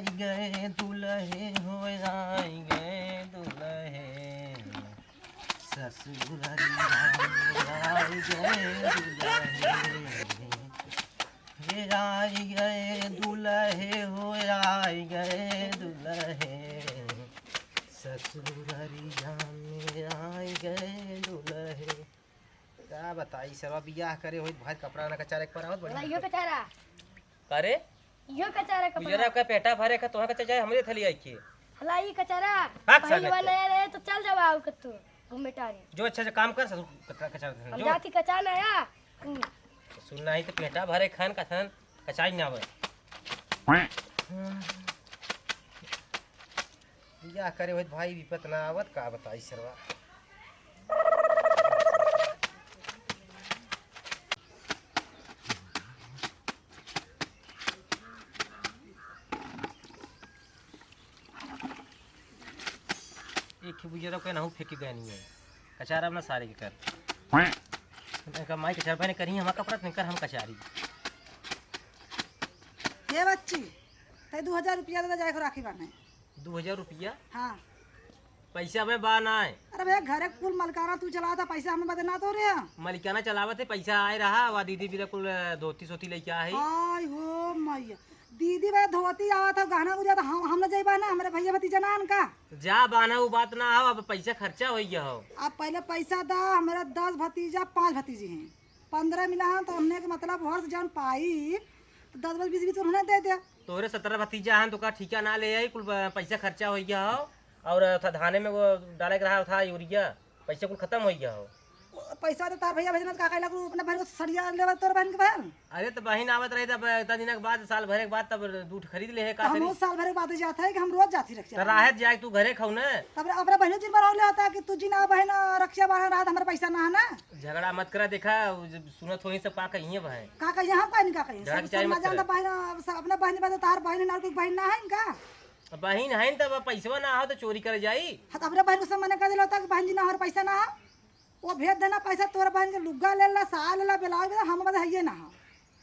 आई गए दुल्हे हो आई गए दुल्हे ससुररिया आई गए दुल्हे हे आई गए दुल्हे हो आई गए दुल्हे ससुररिया में आई गए दुल्हे। क्या बताई सरवा बियाह करे होई भाई कपड़ा ना कचारे के पर आवत होला यो कचारा करे यो कचारा कपड़ा गुजरा का पेटा भरे का तोहा का चाहे हमरे थली आई के हला ई कचारा भाग पहली साले बार नया रहे तो चल जाओ आओ कत्तू घूमे टारे जो अच्छा से काम कर ससुर कचार हम जो जाती कचाना या सुनना ही तो पेटा भरे खान का थन कचाई ना आवे बियाह करे होई भाई विपत ना आवत का बताई सरवा। एक बुझे के ना फेंक गए नहीं है कचारा अपना सारे के कर माई कचार पहने करी हम कपड़ा नहीं कर हम कचारी ये बच्ची ते 2000 रुपया दे जाए को राखी बाने 2000 रुपया हाँ पैसा में बा ना है अरे भैया घरे कुल मलकाना तू चला था पैसा हमें बदे ना तो रे मलिकाना चलावत है पैसा आए रहा वा दीदी भी कुल धोती सोती लेके आई आय हो मैया दीदी भैया धोती आवा था गहना गुजा था हम ना जाइबा ना हमारे भैया भतीजा ना का जा बाना वो बात ना हो अब पैसा खर्चा हो गया हो अब पहले पैसा दा हमारे 10 भतीजा 5 भतीजी हैं 15 मिला है तो हमने के मतलब वर्ष जान पाई तो 10 20 20 उन्होंने दे दिया तोरे 17 भतीजा हैं तो का ठीका ना ले आई कुल पैसा खर्चा हो गया हो और था धाने में वो डाले के रहा था यूरिया पैसा कुल खत्म हो गया हो पैसा तो तार भैया भेजना का कहला को अपने बहन को सड़िया लेवा तोर बहन के बहन अरे तो बहन आवत रही तब इतना दिन के बाद साल भर के बाद तब दूध खरीद ले है का हम साल भर के बाद जाता है कि हम रोज जाती रक्षा तो राहत जाए तू घरे खाऊ ना तब अपना बहन जिन बार ले होता कि तू जी ना बहन रक्षा बाहर रात हमारा पैसा ना है ना झगड़ा मत करा देखा सुनत होई सब का कहिए बहन का कहिए हम पानी का कहिए झगड़ा सब चाहे मत मजा करे। बहन अपना बहन बाद तार बहन ना कोई बहन ना है इनका बहन है तब पैसा ना हो तो चोरी कर जाई हां अपने बहन को सब मना कर दिला होता कि बहन जी ना और पैसा ना हो वो भेज देना पैसा तोरा बहन के लुग्गा ले ला साल ले ला ब्लाउज ले हम बद हइए ना हो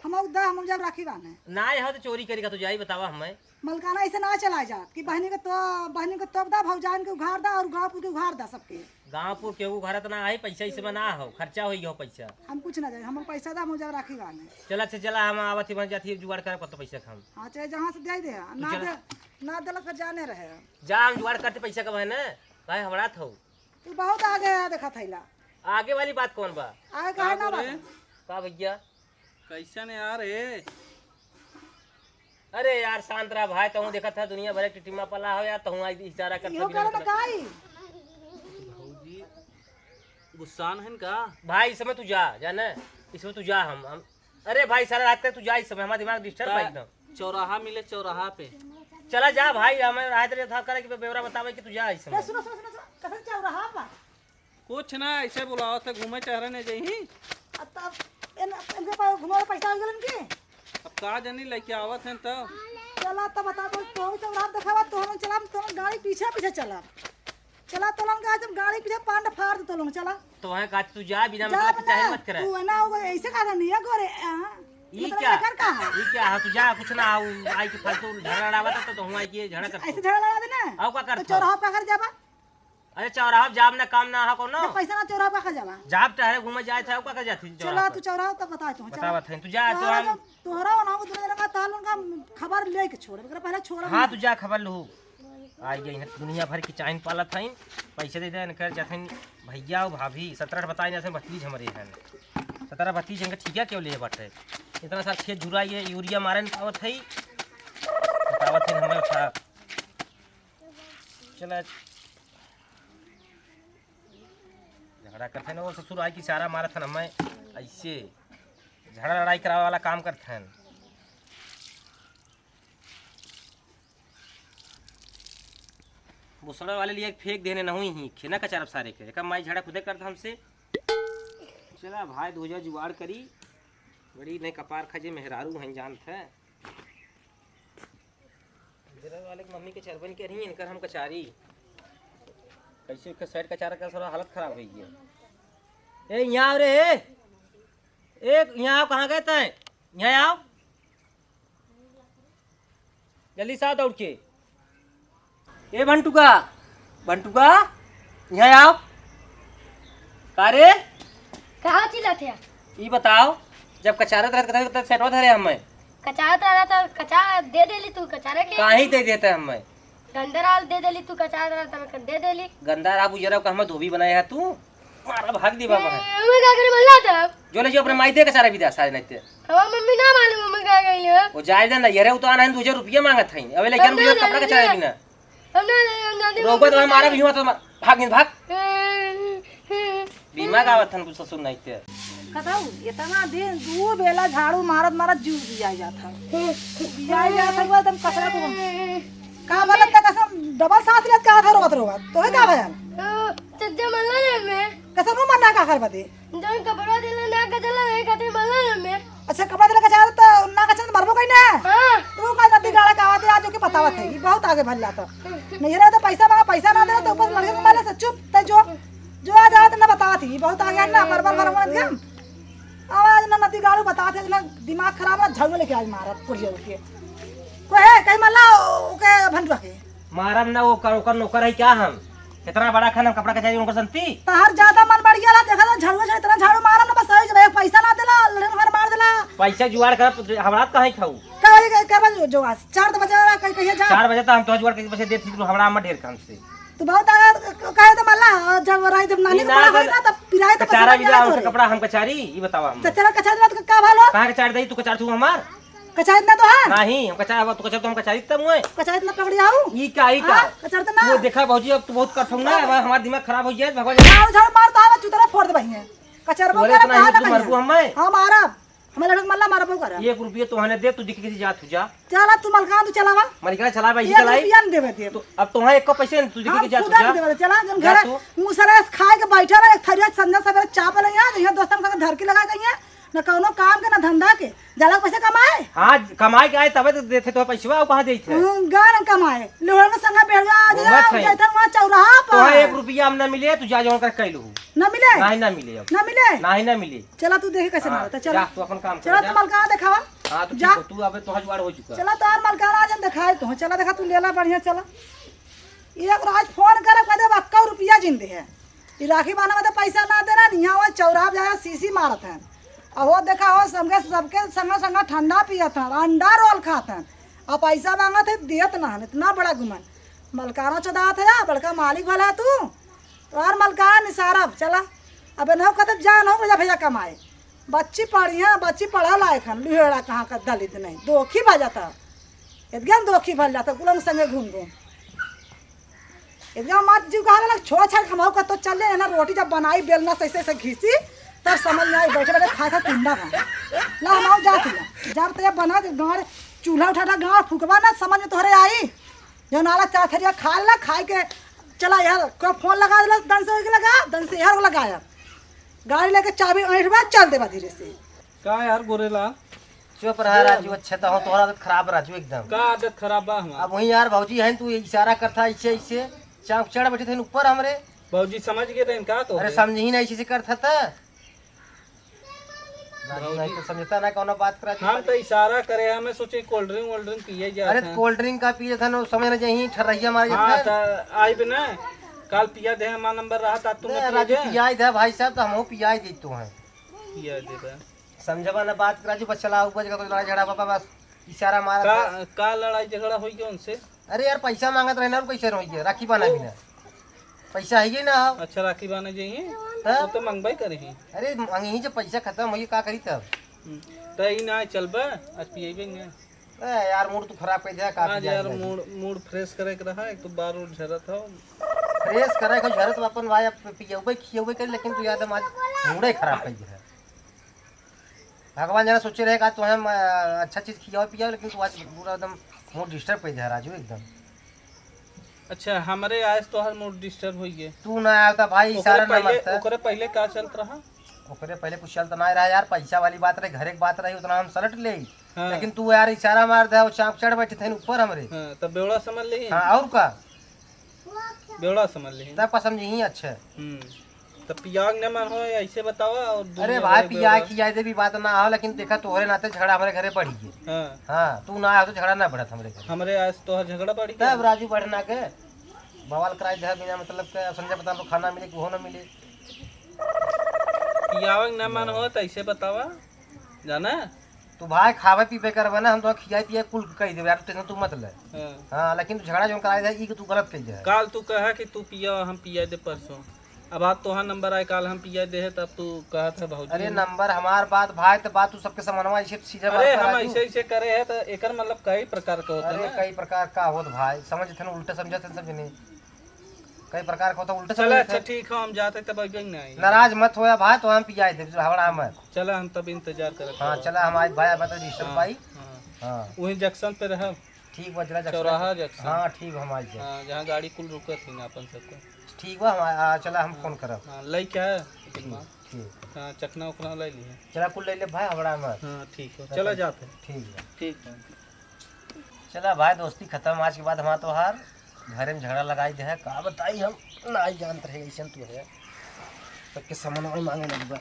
हम दा हम जब राखी बाने ना हो तो चोरी करेगा तो जाई बतावा हमें मलकाना ऐसे ना चला जा कि बहनी के तो दा भौजान के उघार दा और गांव के उघार दा सबके गाँवपुर केहू घर तो ना है पैसा इसमें ना हो खर्चा हो गया पैसा हम कुछ ना जाए हम पैसा दा हम जब राखी बाने चला से चला हम आवत बन जाती जुगाड़ करे कत पैसा खाम हां चाहे जहां से दे दे ना दलक पर जाने रहे जा हम जुगाड़ करते पैसा का बहन भाई हमारा थो तू बहुत आगे देखा थैला आगे वाली बात कौन बा आगे कहा ना बात का भैया कैसन यार है अरे यार शांत रहा भाई तहूँ देखा था दुनिया भर के टिटिमा पला हो यार तहूँ इशारा यो करे ना करता काई भौजी गुस्सान है का भाई इस समय तू जा जाना इसमें तू जा हम अरे भाई सारा रात तक तू जा इस समय हमारा दिमाग डिस्टर्ब है एकदम चौराहा मिले चौराहा पे चला जा भाई हमें रात था करे कि ब्यौरा बतावे कि तू जा इस समय सुनो सुनो सुनो कैसे चल रहा बा कुछ ना ऐसे बुलाओ थे घूमे टहरने जही तब इनके पास घुमा पैसा आ गेलन की अब का जनी लेके आवत हैं तो चला तब बता दो तो सब रात दिखावा तो हम चला तो गाड़ी पीछे पीछे चला चला तो हम जब गाड़ी पीछे पांड फाड़ दे तो लोग चला तो वहाँ का तू जा बिना मतलब कि चाहे मत करे तू ना होगा ऐसे का नहीं है गोरे ये क्या ये क्या है तू जा कुछ ना आई के फालतू झगड़ा लड़ावा तो तू आई के झगड़ा कर ऐसे झगड़ा लगा देना आओ का कर चौराहा पे कर जाबा अरे चौराहा जाम ना काम ना हो कोनो पैसा ना चौराहा पे कर जाबा जाब टहरे घूमे जाए था का कर जाती चला तू चौराहा तब बता तू बता बता तू जा तो हम तोहरा ना हो दूसरे का ताल उनका खबर ले के छोड़ पहले छोड़ा हां तू जा खबर लू आई गई दुनिया भर की चाइन पाला था पैसे दे देन कर जाथन भैया और भाभी 17 बताई ना से भतीज हमारे हैं 17 भतीज इनका ठीक है क्यों ले बाटे इतना सारा खेत जुराई है यूरिया मारन पावत है बतावत है हमें था चला झगड़ा करते ना वो ससुर आई की सारा मारा था हमें ऐसे झगड़ा लड़ाई करावे वाला काम करते हैं मुसड़ा वाले लिए फेंक देने न हुई ही खेना कचारब सारे के कब माई झगड़ा खुदे करता हमसे चला भाई 2000 जुगाड़ करी बड़ी नहीं कपार खजे मेहरारू हैं जानत है जरा वाले की मम्मी के चरबन के रही इनकर हम कचारी कैसे उसका साइड कचारा का थोड़ा हालत खराब हो गई है ए यहाँ रे ए यहाँ आओ कहाँ गए तय यहाँ आओ जल्दी से आओ दौड़ के। ए बंटुका, बंटुका यहाँ आओ। का रे कहाँ चिल्लाते हैं? ये बताओ, जब कचारत रहत कथा सेटवा धरे हमें कचारत रहा था, कचार दे देली तू कचारे के। काहे दे देते हमें? गंदराल दे देली तू कचार रहा था, दे देली। गंदा राबू जरा का हमें धोबी बनाया है तू। मारा भाग दी बाबा है। हमें क्या करे मल्ला तब? जो ले जो अपने माई दे कचारा भी दे सारे नते। हमार मम्मी ना मालूम हमें क्या गई है। वो जाय दे ना यरे तो आना है 2000 रुपया मांगत है। अबे लेकिन मुझे कपड़ा कचारा भी ना। हम रोको तो मारा भी हुआ तो भाग नहीं भाग। बीमा का आवत कुछ ससुर नहीं थे। कथाऊ इतना दिन दू बेला झाड़ू मारत मारत जीव बिया जाता बिया जाता हुआ तुम कचरा को का बोलत का कसम डबल सांस लेत का था रोत रोत तो है का भयल चद्दे मल्ला ने में कसम नु मन्ना का कर बदे जौन कपड़ा दिला ना कचला नहीं खाते मल्ला ने में। अच्छा कपड़ा दिला का चाहत तो ना का चंद मरबो कहीं ना हां तू का नदी गाड़ा का आते आज के बतावत है ये बहुत आगे भल्ला तो नहीं रहा तो पैसा मांगा पैसा ना दे तो ऊपर लड़के को माले से चुप ते जो आ जात ना बतावत ही बहुत आगे ना बरबर भरम आवाज ना नदी गाड़ू बताते ना दिमाग खराब है झगड़े लेके आज मारत पुड़िया के कोई है कहीं मल्ला ओके भंडवा के मारम ना वो कर नौकर है क्या हम? इतना बड़ा खाना कपड़ा कचारी उनकर संती। तहर ज्यादा मन बढ़ गया देखा तो झाड़ू से इतना झाड़ू मारा ना बस सही पैसा ना देला लड़न मार मार देला पैसा जुगाड़ कर हमरा कहीं खाऊ। का बजे जो आज 4 बजे वाला कहीं कहीं जा 4 बजे तो हम तो जुगाड़ करके पैसे देती तो हमरा में ढेर काम से। तो बहुत आया कहे तो मल्ला जब राई जब नानी को बड़ा होई ना तब पिराए तो कचारा भी और कपड़ा हम कचारी ये बतावा हम। चचरा कचार तो का भालो कहां कचार दई तू कचार तू हमार? कचार ना तो है नहीं हम कचार तू कचार तो हम कचारी तब मुए। कचार ना पकड़ी आऊ ई का कचार तो ना वो देखा भौजी अब तू बहुत कठौ ना हमारा दिमाग खराब हो जाए भगवान। झाड़ू झाड़ू मार तो आवा चुतरा फोड़ दे भैया कचार वो बोले कर इतना ही तू मरबू हमें। हां मारा हमें लड़क मल्ला मारबो कर 1 रुपया तो हने दे तू दिख किसी जात हो जा। चला तू मलकान तू चलावा मलिका चला भाई 1 चलाई रुपया न देवे दे तो अब तो एक को पैसे तू दिख के जात हो जा। देवे चला जन जा घर तू। मुसरा खाए के बैठा रहे थरिया संजा सवेरे चा पे लइया जइया दोस्तन संग धरकी लगा गइया न कौनो काम के न धंधा के जाला पैसे कमाए हां कमाई के आए तबे तो देथे तो पैसा कहां देई थे? गान कमाए लोहर में संगा बेड़वा घूमत है। जैतन वहां चौराहा तो पर 1 रुपया हम ना मिले तू जा जोन कर कैलू न मिले नहीं ना मिले अब न मिले नहीं ना मिले। चला तू देखे कैसे मारता जा चला तू अपन काम चला कर तू जा। मलका दिखावा हां तो जा। तू अब तो जुगाड़ हो चुका। चला तो मलका आ जन दिखाए तो चला देखा तू लेला बढ़िया चला एक रात फोन करे कहदे 1 रुपया जिंदे है ई राखी बाना में तो पैसा ना देना निया हुआ चौराहा जाया सीसी मारत है और देखा हो सबके संग ठंडा पियत है अंडा रोल खात है और पैसा मांगत है देत ना है इतना बड़ा गुमन मलकाना चौदात है बड़का मालिक भला तू तो और मलकाना निसारब चला अब न कदम जा न भैया भैया कमाए बच्ची पढ़िया बच्ची पढ़ा लायक हन लुहेड़ा कहाँ का दलित नहीं दोखी बजाता एकदम दोखी भल जाता गुलम संगे घूम एकदम मत जीव कहा लग छोड़ छाड़ खमाओ का तो चल ना रोटी जब बनाई बेलना सही से घीसी तब समझ में आई बैठे बैठे खा खा कुंडा खा ला हमाओ जाती ना जब तो बना गाँव चूल्हा उठा गाँव फूकवा ना समझ में तोहरे आई जो नाला चाथरिया खा ला खाए के चला यार को फोन लगा दिला दन से लगा दन से यार लगाया गाड़ी लेके चाबी ऐठवा चल देवा धीरे से का यार गोरेला चुप रहा राजू। अच्छा तो हो तोहरा आदत खराब राजू एकदम। का आदत खराब बा हमार? अब वही यार भौजी है तू इशारा करता ऐसे ऐसे चढ़ बैठे थे ऊपर हमरे। भौजी समझ गए थे का तो अरे समझ ही नहीं ऐसे करता था नहीं तो समझता ना कौन बात करा। हम तो इशारा करे हमें सोचे कोल्ड ड्रिंक पिए जा। अरे कोल्ड ड्रिंक का पिए था ना समझ न जाही ठर्रैया मार हां जाता तो आई बिना कल पिया दे हमारा नंबर रहा था तुम राजू पियाई दे भाई साहब तो हमहू पियाई दे तो हैं पिया दे बा समझबा ना बात राजू बस चला ऊपर जगह लड़ाई झगड़ा पापा बस इशारा मारा का लड़ाई झगड़ा होई के उनसे? अरे यार पैसा मांगत रहना और कैसे रहोगे राखी बाना बिना पैसा है ना। अच्छा राखी बाने जाइए हाँ? वो तो मंगवाई करी। अरे यही जब पैसा खत्म हो का करी तब तो ई ना चलबा आज पिएबे ना यार मूड तो खराब कर दिया आज यार मूड फ्रेश करे के रहा एक तो बार उठ झरत हो फ्रेश करे को झरत अपन भाई पियौबे खियौबे कर लेकिन तू याद आज मूड खराब कर दिया। भगवान जना सोचे रहे का तू हम अच्छा चीज खियाओ पियाओ लेकिन तू आज पूरा एकदम मूड डिस्टर्ब कर दिया राजू एकदम। अच्छा हमारे आज तो हर मूड डिस्टर्ब होई गए तू ना आता भाई इशारा ना मत ओकरे पहले का चलत रहा ओकरे पहले कुछ चलता ना रहा यार पैसा वाली बात रही घर एक बात रही उतना हम सलट ले हाँ। लेकिन तू यार इशारा मार दे और चाप चढ़ बैठे थे ऊपर हमरे। हां तब बेवड़ा समझ ले। हां और का बेवड़ा समझ ले तब समझी ही अच्छा तो पियाग न मन हो ऐसे बतावा और अरे दुनिया भाई भर पिया बेवड़ा। खिया दे भी बात ना हो, लेकिन देखा तोहरे नाते झगड़ा हमारे घरे बढ़ी है। हाँ हाँ तू ना आया तो झगड़ा ना बढ़त हमरे घरे। हमरे आज तो झगड़ा पड़ी तब राजू बढ़ना के बवाल कराई दे बिना मतलब के संजय पता तो खाना मिले कि वो ना मिले। पियाग न मन हो तो ऐसे बतावा जाना। तू भाई खावे पीबे करबे ना, हम तो खियाई पिया कुल कह देबे यार, टेंशन तू मत ले। हाँ। हाँ लेकिन तू झगड़ा जो कराई दे ई के तू गलत कह दे। काल तू कहा कि तू पिया हम पिया दे परसों, अब आज तोहार नंबर आए काल हम पिया दे है तब तू कहा था भाजी। अरे नंबर हमार बात भाई तो बात तू सबके समानवा ऐसे सीधे बात अरे कर हम राजू। ऐसे ऐसे करे है तो एकर मतलब कई प्रकार का होता है अरे ना। कई प्रकार का होत भाई, समझ थे उल्टे समझत थे सब नहीं, कई प्रकार का होता उल्टे चला समझ अच्छा थे। ठीक है हम जाते तब अभी नहीं। नाराज मत होया भाई, तो हम पियाई दे हवड़ा मत। चला हम तब इंतजार करते। हाँ चला हम आज भाई बता रजिस्टर पाई। हाँ वही जंक्शन पे रह ठीक बा जरा चौराहा जंक्शन। हाँ ठीक बा हम आज जाए। हाँ जहाँ गाड़ी कुल रुकत थी ना अपन सबको। ठीक बा हम चला हम फोन करब। हाँ लई क्या है लेकिन बात। ठीक हाँ चखना उखना ले लिए। चला कुल ले ले भाई हवड़ा मत। हाँ ठीक है चला जाते हैं। ठीक बा ठीक है। चला भाई दोस्ती खत्म आज के बाद हमारा तोहार घरे में झगड़ा लगाई दे है का बताई हम ना जानते रहे ऐसा तू है सबके सामान मांगे लगी बा।